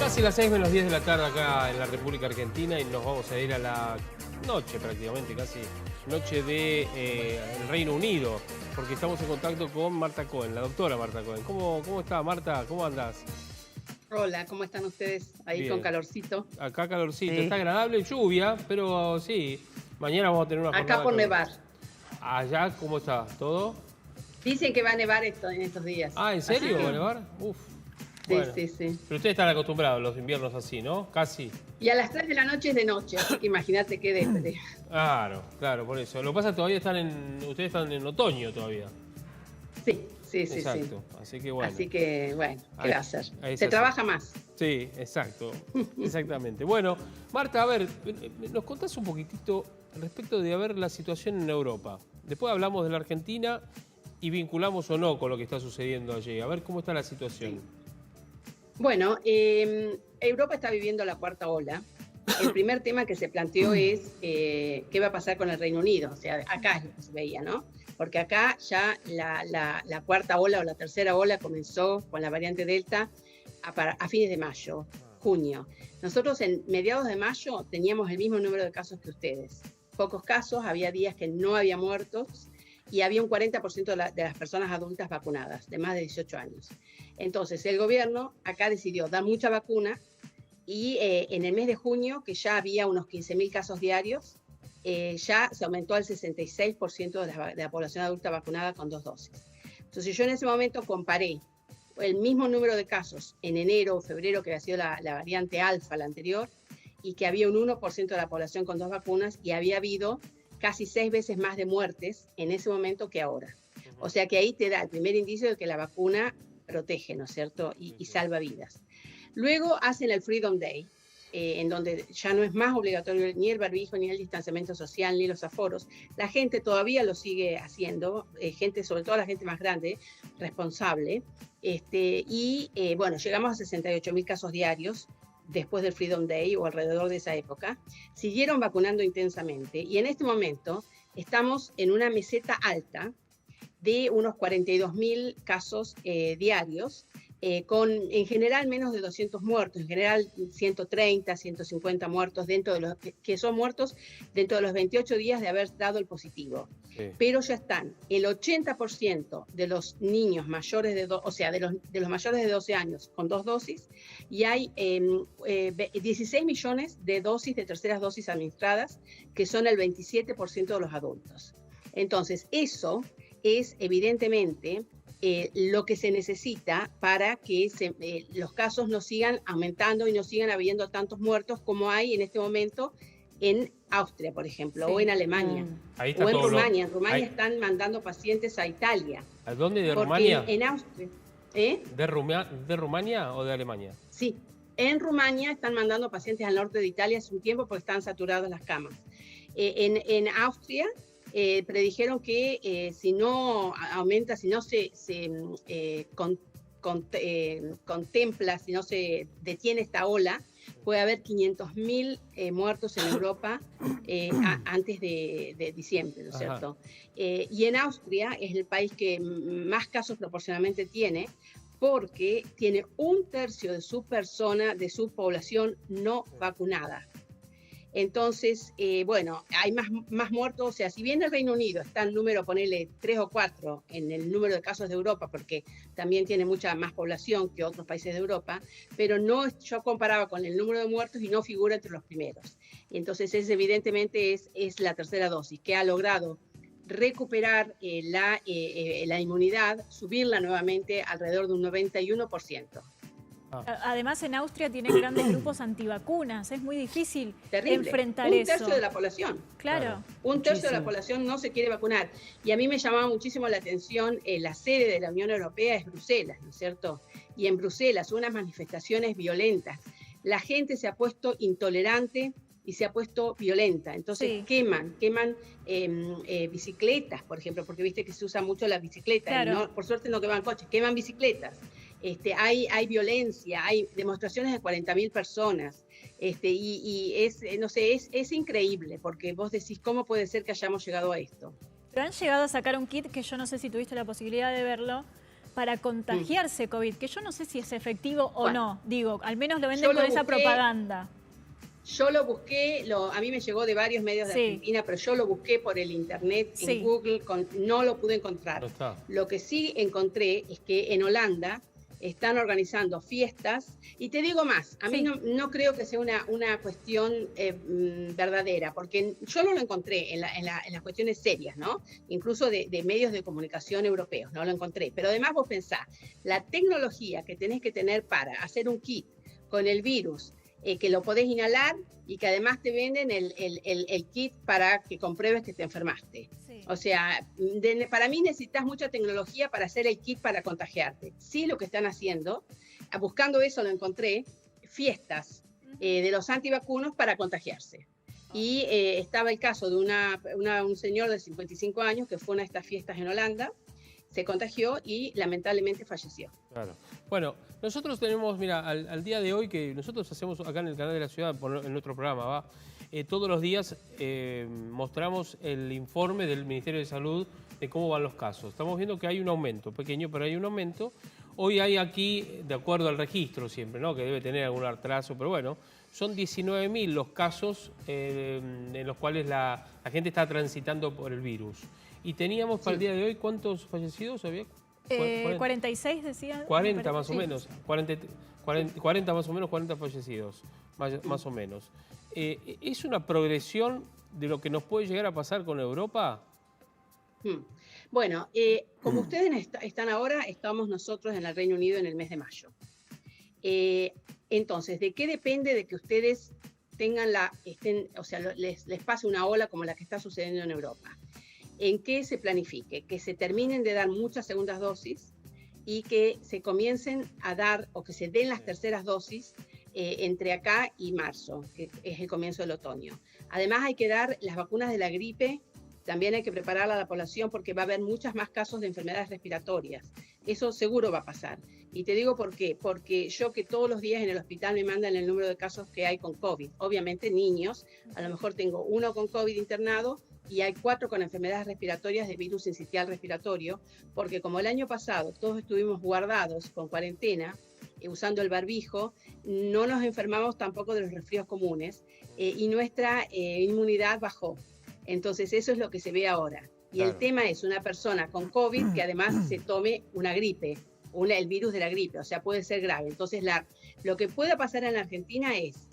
Casi las 6 menos 10 de la tarde acá en la República Argentina y nos vamos a ir a la noche prácticamente, casi noche de el Reino Unido, porque estamos en contacto con Marta Cohen, la doctora Marta Cohen. ¿Cómo está, Marta? ¿Cómo andás? Hola, ¿cómo están ustedes? Ahí Bien. con calorcito. Acá calorcito, Sí. está agradable, lluvia, pero sí, mañana vamos a tener una jornada Acá por calurosa. nevar. Allá, ¿cómo está? ¿Todo? Dicen que va a nevar en estos días. Ah, ¿en Así serio? que- ¿Va a nevar? Uf. Sí, Bueno. sí, sí. Pero ustedes están acostumbrados a los inviernos así, ¿no? Casi. Y a las 3 de la noche es de noche, así que imagínate qué depre. Claro, claro, por eso. Lo que pasa es que todavía ustedes están en otoño todavía. Sí, sí, sí, Exacto. sí. Así que bueno. Así que, bueno, ¿qué Ahí- va a hacer? ahí se Se hace. trabaja más. Sí, exacto. Exactamente. Bueno, Marta, a ver, nos contás un poquitito respecto de ver la situación en Europa. Después hablamos de la Argentina y vinculamos o no con lo que está sucediendo allí. A ver cómo está la situación. Bueno, Europa está viviendo la cuarta ola. El primer tema que se planteó es qué va a pasar con el Reino Unido. O sea, acá es lo que se veía, ¿no? Porque acá ya la cuarta ola o la tercera ola comenzó con la variante Delta a fines de mayo, junio. Nosotros en mediados de mayo teníamos el mismo número de casos que ustedes. Pocos casos, había días que no había muertos y había un 40% de las personas adultas vacunadas, de más de 18 años. Entonces, el gobierno acá decidió dar mucha vacuna y en el mes de junio, que ya había unos 15.000 casos diarios, ya se aumentó al 66% de la población adulta vacunada con 2 dosis. Entonces, yo en ese momento comparé el mismo número de casos en enero o febrero, que había sido la variante alfa, la anterior, y que había un 1% de la población con 2 vacunas y había habido casi 6 veces más de muertes en ese momento que ahora. O sea que ahí te da el primer indicio de que la vacuna protege, ¿no es cierto? Y salva vidas. Luego hacen el Freedom Day, en donde ya no es más obligatorio ni el barbijo, ni el distanciamiento social, ni los aforos. La gente todavía lo sigue haciendo, gente, sobre todo la gente más grande, responsable. Bueno, llegamos a 68.000 casos diarios después del Freedom Day o alrededor de esa época. Siguieron vacunando intensamente y en este momento estamos en una meseta alta de unos 42.000 casos diarios, con en general menos de 200 muertos, en general 130, 150 muertos dentro de los que son muertos dentro de los 28 días de haber dado el positivo. Sí. Pero ya están el 80% de los niños mayores de los mayores de 12 años con 2 dosis y hay 16 millones de dosis de terceras dosis administradas, que son el 27% de los adultos. Entonces, eso es evidentemente lo que se necesita para que los casos no sigan aumentando y no sigan habiendo tantos muertos como hay en este momento en Austria, por ejemplo, sí, o en Alemania, ahí está o en Rumania. En Rumania están mandando pacientes a Italia. ¿A dónde? ¿De porque Rumania? En Austria. ¿De Rumania o de Alemania? Sí, en Rumania están mandando pacientes al norte de Italia hace un tiempo porque están saturadas las camas. En Austria predijeron que si no aumenta, si no se contempla, si no se detiene esta ola, puede haber 500.000 muertos en Europa antes de diciembre, ¿no es cierto? Y en Austria es el país que más casos proporcionalmente tiene, porque tiene 1/3 de de su población no vacunada. Entonces, bueno, hay más muertos. O sea, si bien el Reino Unido está en número, ponele 3 o 4 en el número de casos de Europa, porque también tiene mucha más población que otros países de Europa, pero no, yo comparaba con el número de muertos y no figura entre los primeros. Entonces, evidentemente es la tercera dosis que ha logrado recuperar la inmunidad, subirla nuevamente alrededor de un 91%. Además, en Austria tienen grandes grupos antivacunas. Es muy difícil enfrentar eso. 1/3 de la población. Claro. 1/3 de la población no se quiere vacunar. Y a mí me llamaba muchísimo la atención, la sede de la Unión Europea es Bruselas, ¿no es cierto? Y en Bruselas unas manifestaciones violentas. La gente se ha puesto intolerante y se ha puesto violenta. Entonces sí, queman bicicletas, por ejemplo, porque viste que se usa mucho la bicicleta. Claro. No, por suerte no queman coches, queman bicicletas. Hay violencia, hay demostraciones de 40.000 personas. No sé, es increíble, porque vos decís, ¿cómo puede ser que hayamos llegado a esto? Pero han llegado a sacar un kit que yo no sé si tuviste la posibilidad de verlo, para contagiarse COVID, que yo no sé si es efectivo o no, digo, al menos lo venden Yo lo con esa busqué, propaganda. Yo lo busqué, a mí me llegó de varios medios de Argentina, pero yo lo busqué por el internet, en Google, no lo pude encontrar. No está. Lo que sí encontré es que en Holanda están organizando fiestas, y te digo más, a mí no creo que sea una cuestión verdadera, porque yo no lo encontré en las cuestiones serias, ¿no? Incluso de medios de comunicación europeos, no lo encontré. Pero además vos pensás, la tecnología que tenés que tener para hacer un kit con el virus, que lo podés inhalar y que además te venden el kit para que compruebes que te enfermaste. Sí. O sea, para mí necesitas mucha tecnología para hacer el kit para contagiarte. Sí, lo que están haciendo, buscando eso lo encontré, fiestas de los antivacunos para contagiarse. Y estaba el caso de un señor de 55 años que fue a una de estas fiestas en Holanda, se contagió y lamentablemente falleció. Claro. Bueno, nosotros tenemos, mira, al día de hoy, que nosotros hacemos acá en el canal de la ciudad, en nuestro programa, todos los días mostramos el informe del Ministerio de Salud de cómo van los casos. Estamos viendo que hay un aumento, pequeño, pero hay un aumento. Hoy hay aquí, de acuerdo al registro siempre, ¿no? Que debe tener algún atraso, pero bueno, son 19.000 los casos en los cuales la gente está transitando por el virus. Y teníamos para el día de hoy, ¿cuántos fallecidos había? 46 decían. 40 más o menos. 40 más o menos, 40 fallecidos, más o menos. ¿Es una progresión de lo que nos puede llegar a pasar con Europa? Bueno, como ustedes están ahora, estamos nosotros en el Reino Unido en el mes de mayo. Entonces, ¿de qué depende de que ustedes tengan les pase una ola como la que está sucediendo en Europa? En que se planifique, que se terminen de dar muchas segundas dosis y que se comiencen a dar o que se den las terceras dosis entre acá y marzo, que es el comienzo del otoño. Además hay que dar las vacunas de la gripe, también hay que preparar a la población porque va a haber muchos más casos de enfermedades respiratorias. Eso seguro va a pasar. Y te digo por qué, porque yo que todos los días en el hospital me mandan el número de casos que hay con COVID. Obviamente niños, a lo mejor tengo 1 con COVID internado, y hay 4 con enfermedades respiratorias de virus sincitial respiratorio, porque como el año pasado todos estuvimos guardados con cuarentena, usando el barbijo, no nos enfermamos tampoco de los resfríos comunes y nuestra inmunidad bajó. Entonces eso es lo que se ve ahora. Y el tema es una persona con COVID que además se tome una gripe, el virus de la gripe, o sea, puede ser grave. Entonces lo que pueda pasar en la Argentina es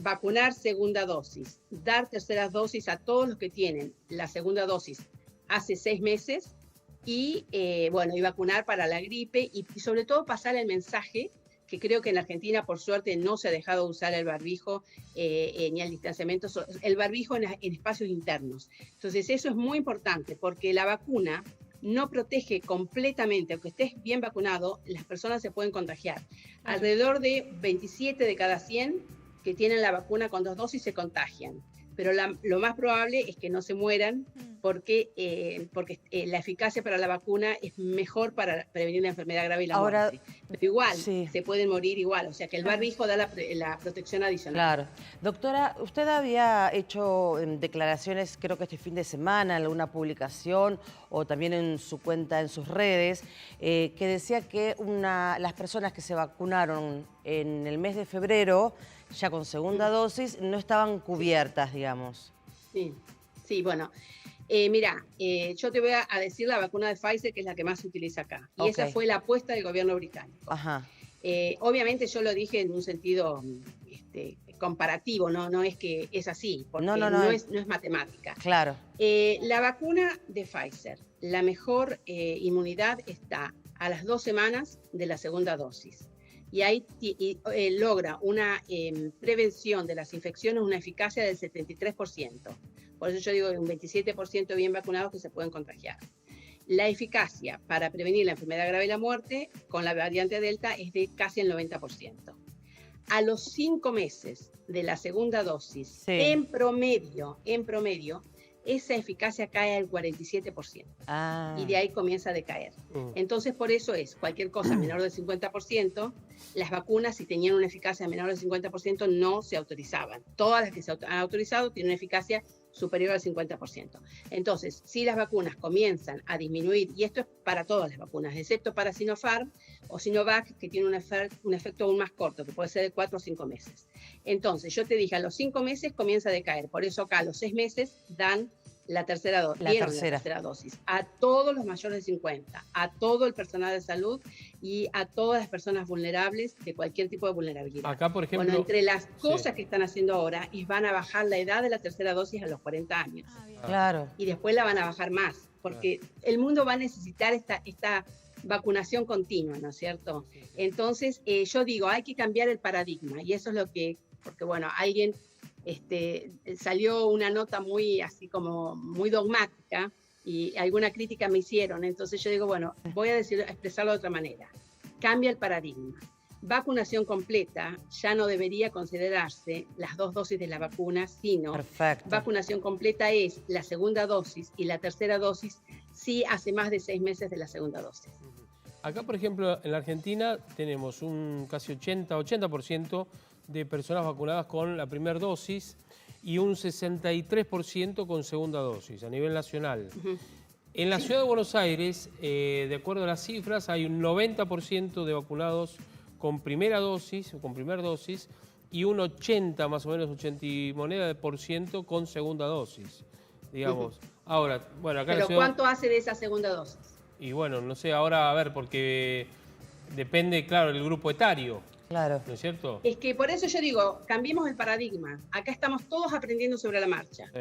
vacunar segunda dosis, dar terceras dosis a todos los que tienen la segunda dosis hace 6 meses y vacunar para la gripe y sobre todo pasar el mensaje que creo que en Argentina por suerte no se ha dejado de usar el barbijo ni el distanciamiento, el barbijo en espacios internos. Entonces eso es muy importante porque la vacuna no protege completamente, aunque estés bien vacunado, las personas se pueden contagiar. Alrededor de 27 de cada 100 que tienen la vacuna con 2 dosis se contagian, pero lo más probable es que no se mueran porque la eficacia para la vacuna es mejor para prevenir la enfermedad grave y la muerte. Pero igual, se pueden morir igual, o sea que el barbijo da la protección adicional. Claro. Doctora, usted había hecho declaraciones, creo que este fin de semana, en alguna publicación o también en su cuenta, en sus redes, que decía que las personas que se vacunaron en el mes de febrero, ya con segunda dosis, no estaban cubiertas, digamos. Sí, bueno. Mira, yo te voy a decir la vacuna de Pfizer, que es la que más se utiliza acá. Y esa fue la apuesta del gobierno británico. Ajá. Obviamente yo lo dije en un sentido comparativo, no es que es así, porque no es matemática. Claro. La vacuna de Pfizer, la mejor inmunidad está a las 2 semanas de la segunda dosis. Y ahí logra una prevención de las infecciones, una eficacia del 73%. Por eso yo digo un 27% bien vacunados que se pueden contagiar. La eficacia para prevenir la enfermedad grave y la muerte con la variante Delta es de casi el 90%. A los 5 meses de la segunda dosis, en promedio, esa eficacia cae al 47%. Y de ahí comienza a decaer. Entonces, por eso es cualquier cosa menor del 50%, las vacunas, si tenían una eficacia menor del 50%, no se autorizaban. Todas las que se han autorizado tienen una eficacia superior al 50%. Entonces, si las vacunas comienzan a disminuir, y esto es para todas las vacunas, excepto para Sinopharm o Sinovac, que tiene un efecto aún más corto, que puede ser de 4 o 5 meses. Entonces, yo te dije, a los 5 meses comienza a decaer, por eso acá a los 6 meses dan la tercera dosis a todos los mayores de 50, a todo el personal de salud y a todas las personas vulnerables de cualquier tipo de vulnerabilidad. Acá, por ejemplo, bueno, entre las cosas que están haciendo ahora es van a bajar la edad de la tercera dosis a los 40 años. Claro. Y después la van a bajar más, porque el mundo va a necesitar esta vacunación continua, ¿no es cierto? Entonces, yo digo, hay que cambiar el paradigma, y eso es lo que, porque bueno, alguien... salió una nota muy así como muy dogmática y alguna crítica me hicieron, entonces yo digo, bueno, voy a expresarlo de otra manera. Cambia el paradigma. Vacunación completa ya no debería considerarse las 2 dosis de la vacuna, sino vacunación completa es la segunda dosis y la tercera dosis si hace más de 6 meses de la segunda dosis. Acá, por ejemplo, en la Argentina tenemos un casi 80% de personas vacunadas con la primera dosis y un 63% con segunda dosis a nivel nacional. En la ciudad de Buenos Aires, de acuerdo a las cifras, hay un 90% de vacunados con primera dosis y un 80, más o menos 80 y moneda de por ciento con segunda dosis, digamos. Ahora, bueno, acá ¿Pero cuánto hace de esa segunda dosis? Y bueno, no sé, ahora a ver, porque depende, claro, del grupo etario. Claro. ¿No es cierto? Es que por eso yo digo, cambiemos el paradigma. Acá estamos todos aprendiendo sobre la marcha.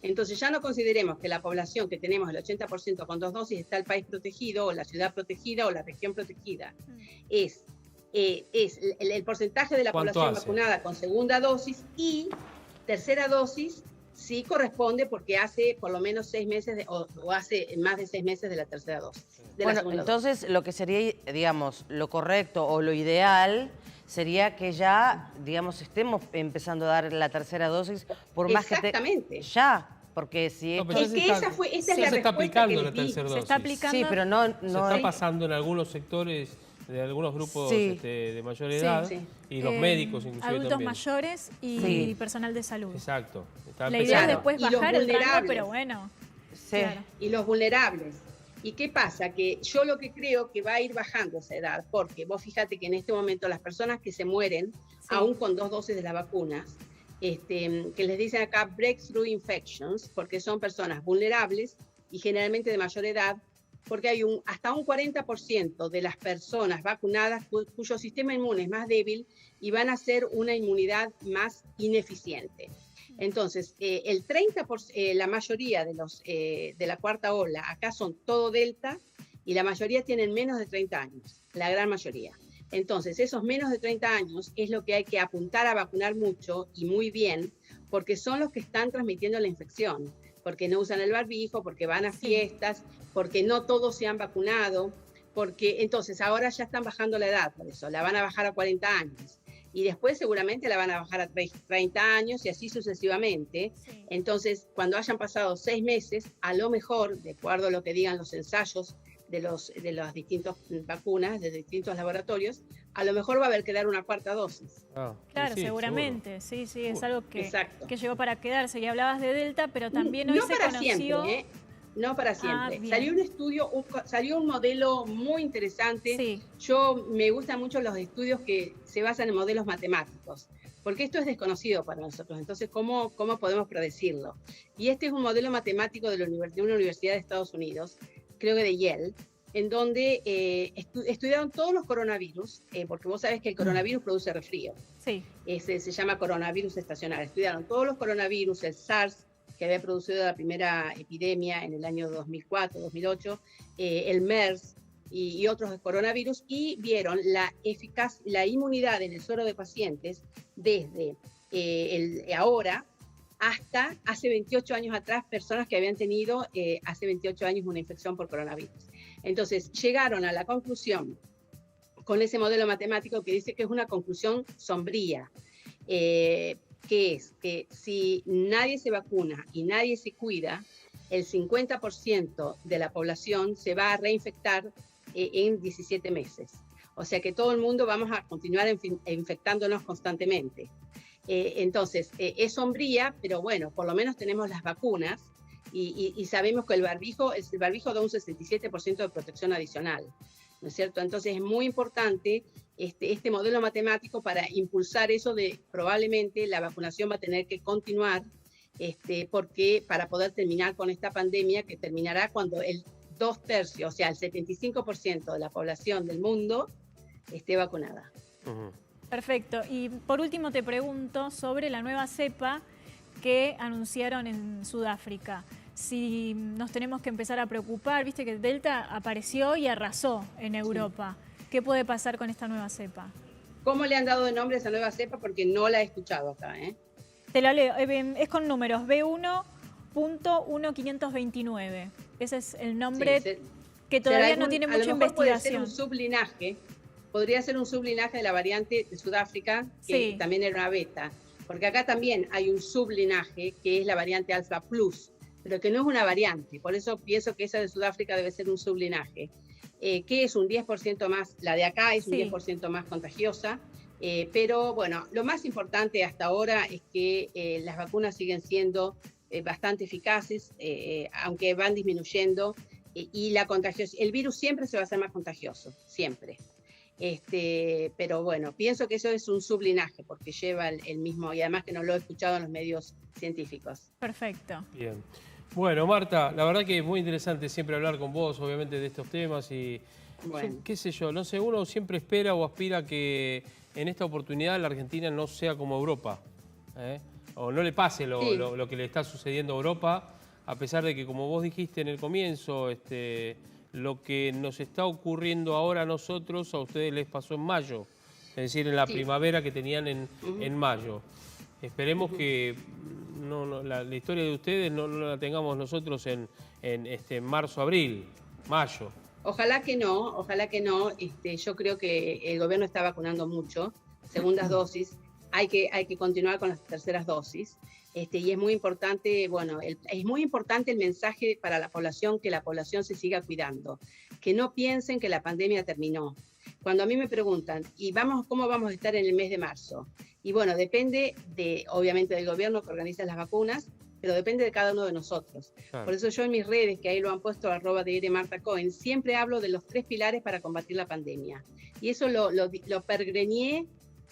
Entonces ya no consideremos que la población que tenemos, el 80% con 2 dosis, está el país protegido, o la ciudad protegida, o la región protegida. Es el porcentaje de la población vacunada con segunda dosis y tercera dosis sí corresponde porque hace por lo menos 6 meses o hace más de 6 meses de la tercera dosis. Bueno, entonces lo que sería, digamos, lo correcto o lo ideal sería que ya, digamos, estemos empezando a dar la tercera dosis por más que exactamente. Ya, porque si no, es que esa es la respuesta está aplicando que la tercera dosis. Se está aplicando. Sí, pero no se está pasando en algunos sectores de algunos grupos de mayor edad y los médicos inclusive adultos también. mayores y personal de salud. Exacto. La idea es después bajar el rango, pero bueno. Claro. Y los vulnerables. ¿Y qué pasa? Que yo lo que creo que va a ir bajando esa edad, porque vos fíjate que en este momento las personas que se mueren, aún con 2 dosis de las vacunas, que les dicen acá breakthrough infections, porque son personas vulnerables y generalmente de mayor edad, porque hay hasta un 40% de las personas vacunadas cuyo sistema inmune es más débil y van a ser una inmunidad más ineficiente. Entonces, el 30%, la mayoría de la cuarta ola, acá son todo delta y la mayoría tienen menos de 30 años, la gran mayoría. Entonces, esos menos de 30 años es lo que hay que apuntar a vacunar mucho y muy bien, porque son los que están transmitiendo la infección, porque no usan el barbijo, porque van a fiestas, porque no todos se han vacunado, porque entonces ahora ya están bajando la edad, por eso la van a bajar a 40 años. Y después seguramente la van a bajar a 30 años y así sucesivamente. Entonces, cuando hayan pasado 6 meses, a lo mejor, de acuerdo a lo que digan los ensayos de las distintas vacunas, de distintos laboratorios, a lo mejor va a haber que dar una cuarta dosis. Claro, seguramente. Seguro. Sí, es algo que llegó para quedarse. Y hablabas de Delta, pero también hoy se conoció... No para siempre. Salió un estudio, salió un modelo muy interesante. Yo me gustan mucho los estudios que se basan en modelos matemáticos, porque esto es desconocido para nosotros. Entonces, ¿cómo podemos predecirlo? Y este es un modelo matemático de una universidad de Estados Unidos, creo que de Yale, en donde estudiaron todos los coronavirus, porque vos sabés que el coronavirus produce resfrío. Se llama coronavirus estacional. Estudiaron todos los coronavirus, el SARS, que había producido la primera epidemia en el año 2004, 2008, el MERS y otros coronavirus, y vieron la inmunidad en el suero de pacientes desde ahora hasta hace 28 años atrás, personas que habían tenido hace 28 años una infección por coronavirus. Entonces, llegaron a la conclusión, con ese modelo matemático que dice que es una conclusión sombría, que es que si nadie se vacuna y nadie se cuida, el 50% de la población se va a reinfectar en 17 meses. O sea que todo el mundo vamos a continuar infectándonos constantemente. Entonces, es sombría, pero bueno, por lo menos tenemos las vacunas y sabemos que el barbijo da un 67% de protección adicional, ¿no es cierto? Entonces es muy importante este modelo matemático para impulsar eso de probablemente la vacunación va a tener que continuar, porque para poder terminar con esta pandemia que terminará cuando el 2/3, o sea, el 75% de la población del mundo esté vacunada. Perfecto. Y por último te pregunto sobre la nueva cepa que anunciaron en Sudáfrica. Si nos tenemos que empezar a preocupar, viste que Delta apareció y arrasó en Europa. Sí. ¿Qué puede pasar con esta nueva cepa? ¿Cómo le han dado de nombre a esa nueva cepa? Porque no la he escuchado acá, ¿eh? Te la leo. Es con números B1.1529. Ese es el nombre que todavía no tiene mucha investigación. Podría ser un sublinaje de la variante de Sudáfrica, que también era una beta. Porque acá también hay un sublinaje que es la variante Alpha Plus, pero que no es una variante. Por eso pienso que esa de Sudáfrica debe ser un sublinaje, que es un 10% más, la de acá es un 10% más contagiosa. Pero bueno, lo más importante hasta ahora es que las vacunas siguen siendo bastante eficaces, aunque van disminuyendo, y el virus siempre se va a hacer más contagioso, siempre. Pero bueno, pienso que eso es un sublinaje porque lleva el mismo, y además que no lo he escuchado en los medios científicos. Perfecto. Bien. Bueno, Marta, la verdad que es muy interesante siempre hablar con vos, obviamente, de estos temas y, bueno, qué sé yo, no sé, uno siempre espera o aspira que en esta oportunidad la Argentina no sea como Europa, o no le pase lo que le está sucediendo a Europa, a pesar de que, como vos dijiste en el comienzo, lo que nos está ocurriendo ahora a nosotros, a ustedes les pasó en mayo, es decir, en la primavera que tenían en mayo. Esperemos que la historia de ustedes no la tengamos nosotros en marzo, abril, mayo. Ojalá que no. Yo creo que el gobierno está vacunando mucho, segundas dosis, hay que continuar con las terceras dosis. Y es muy importante, bueno, es muy importante el mensaje para la población, que la población se siga cuidando, que no piensen que la pandemia terminó. Cuando a mí me preguntan, ¿cómo vamos a estar en el mes de marzo? Y bueno, depende obviamente del gobierno que organiza las vacunas, pero depende de cada uno de nosotros. Claro. Por eso yo en mis redes, que ahí lo han puesto @drmartacohen, siempre hablo de los 3 pilares para combatir la pandemia. Y eso lo pergreñé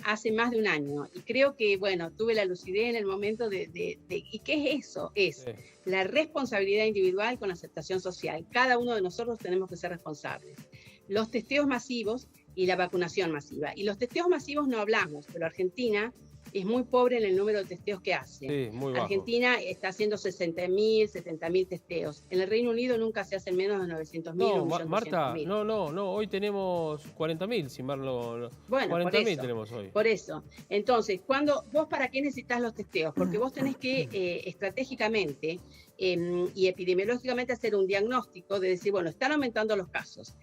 hace más de un año. Y creo que, bueno, tuve la lucidez en el momento ¿y qué es eso? Es la responsabilidad individual con aceptación social. Cada uno de nosotros tenemos que ser responsables. Los testeos masivos y la vacunación masiva. Y los testeos masivos no hablamos, pero Argentina es muy pobre en el número de testeos que hace. Sí, muy bajo. Argentina está haciendo 60.000, 70.000 testeos. En el Reino Unido nunca se hacen menos de 900.000. No, Marta, no, hoy tenemos 40.000, sin verlo. Bueno, 40.000 tenemos hoy. Por eso. Entonces, ¿vos para qué necesitas los testeos? Porque vos tenés que estratégicamente y epidemiológicamente hacer un diagnóstico de decir, bueno, están aumentando los casos.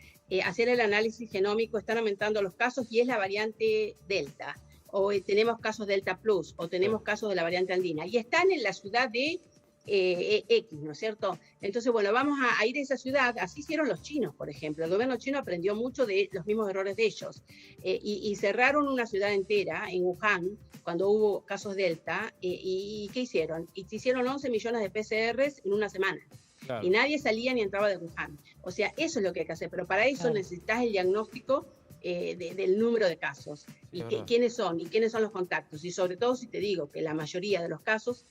Hacer el análisis genómico, están aumentando los casos y es la variante Delta. O tenemos casos Delta Plus, o tenemos casos de la variante andina, y están en la ciudad de X, ¿no es cierto? Entonces, bueno, vamos a ir a esa ciudad. Así hicieron los chinos, por ejemplo. El gobierno chino aprendió mucho de los mismos errores de ellos, y cerraron una ciudad entera en Wuhan cuando hubo casos Delta, y ¿qué hicieron? Y se hicieron 11 millones de PCRs en una semana. Claro. Y nadie salía ni entraba de Wuhan. O sea, eso es lo que hay que hacer, pero para eso necesitas el diagnóstico del número de casos y quiénes son los contactos, y sobre todo si te digo que la mayoría de los casos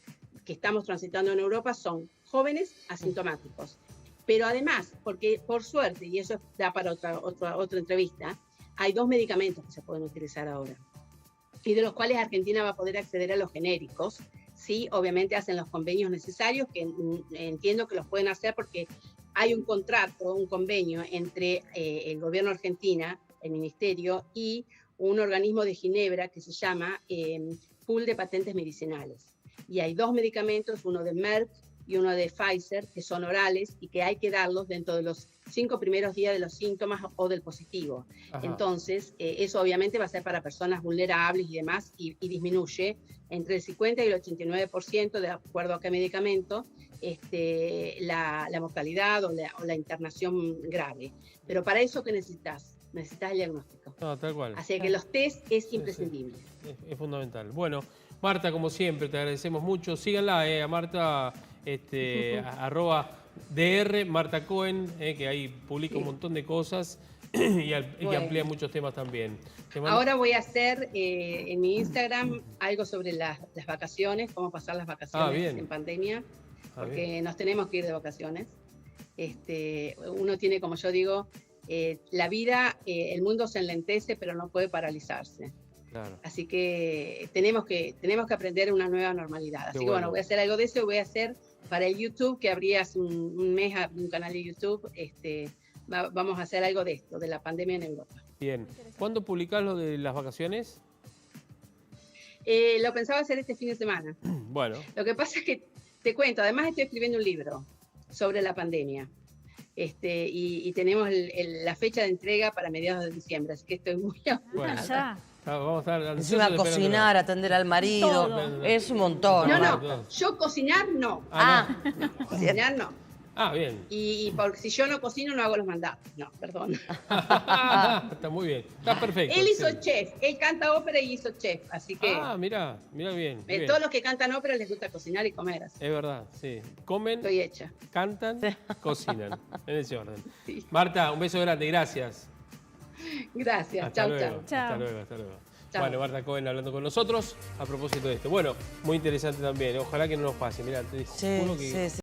que estamos transitando en Europa son jóvenes asintomáticos. Pero además, porque por suerte, y eso da para otra entrevista, hay 2 medicamentos que se pueden utilizar ahora y de los cuales Argentina va a poder acceder a los genéricos. Sí, obviamente hacen los convenios necesarios, que entiendo que los pueden hacer porque hay un contrato, un convenio entre el gobierno argentino, el ministerio, y un organismo de Ginebra que se llama Pool de Patentes Medicinales. Y hay 2 medicamentos, uno de Merck y uno de Pfizer, que son orales y que hay que darlos dentro de los 5 primeros días de los síntomas o del positivo. Ajá. Entonces, eso obviamente va a ser para personas vulnerables y demás, y disminuye entre el 50 y el 89%, de acuerdo a qué medicamento, la mortalidad o la internación grave. Pero para eso, ¿qué necesitas? Necesitas el diagnóstico. No, tal cual. Así que los test es imprescindible. Sí. Es fundamental. Bueno, Marta, como siempre, te agradecemos mucho. Síganla a Marta, @DR Marta Cohen, que ahí publica un montón de cosas y que amplía muchos temas también. Ahora voy a hacer en mi Instagram algo sobre las vacaciones, cómo pasar las vacaciones en pandemia, porque nos tenemos que ir de vacaciones. Uno tiene, como yo digo, la vida, el mundo se enlentece, pero no puede paralizarse. Claro. Así que tenemos que aprender una nueva normalidad. Así que bueno, voy a hacer algo de eso y voy a hacer para el YouTube, que abrí hace un mes un canal de YouTube, vamos a hacer algo de esto, de la pandemia en Europa. Bien. ¿Cuándo publicás lo de las vacaciones? Lo pensaba hacer este fin de semana. Bueno. Lo que pasa es que, te cuento, además estoy escribiendo un libro sobre la pandemia. Y tenemos la fecha de entrega para mediados de diciembre, así que estoy muy Bueno, ya. Vamos a estar Encima cocinar, atender al marido, Todo. es un montón. No, yo cocinar no. Cocinar no. Bien. Y porque si yo no cocino, no hago los mandados. No, perdón. Está muy bien. Está perfecto. Él hizo chef, él canta ópera y hizo chef, así que... Mirá bien. Bien. Todos los que cantan ópera les gusta cocinar y comer. Así. Es verdad, sí. Comen, Estoy hecha. cantan, cocinan. En ese orden. Sí. Marta, un beso grande, gracias. Gracias, Hasta chau, luego. chau. Hasta luego, hasta luego. Chao. Bueno, Marta Cohen hablando con nosotros a propósito de esto. Bueno, muy interesante también. Ojalá que no nos pase. Mirá, te juro que... Sí.